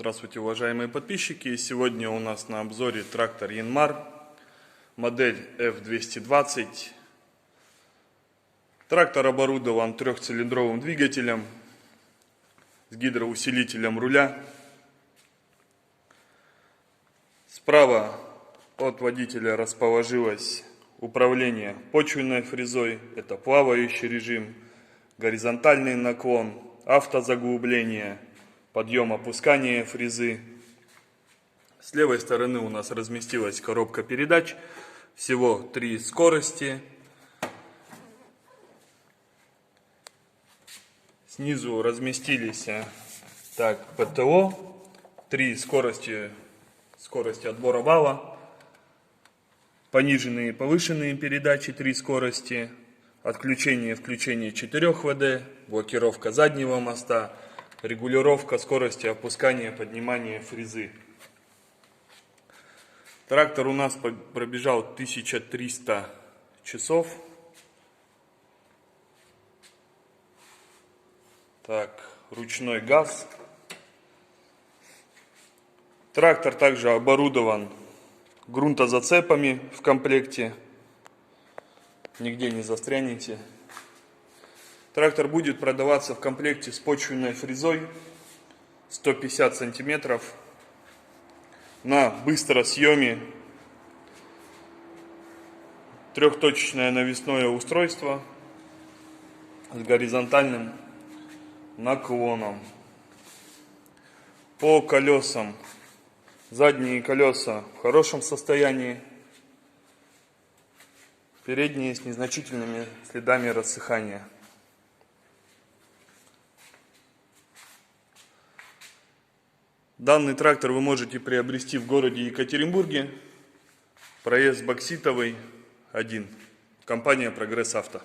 Здравствуйте, уважаемые подписчики! Сегодня у нас на обзоре трактор Янмар, модель F220. Трактор оборудован трехцилиндровым двигателем с гидроусилителем руля. Справа от водителя расположилось управление почвенной фрезой. Это плавающий режим, горизонтальный наклон, автозаглубление, подъем-опускание фрезы. С левой стороны у нас разместилась коробка передач. Всего 3 скорости. Снизу разместились ПТО. 3 скорости отбора вала. Пониженные и повышенные передачи 3 скорости. Отключение и включение 4 ВД. Блокировка заднего моста. Регулировка скорости опускания, поднимания фрезы. Трактор у нас пробежал 1300 часов. Ручной газ. Трактор также оборудован грунтозацепами в комплекте. Нигде не застрянете. Трактор будет продаваться в комплекте с почвенной фрезой 150 сантиметров на быстросъеме, трехточечное навесное устройство с горизонтальным наклоном. По колесам. Задние колеса в хорошем состоянии, передние с незначительными следами рассыхания. Данный трактор вы можете приобрести в городе Екатеринбурге, проезд Бокситовый, 1, компания «Прогресс Авто».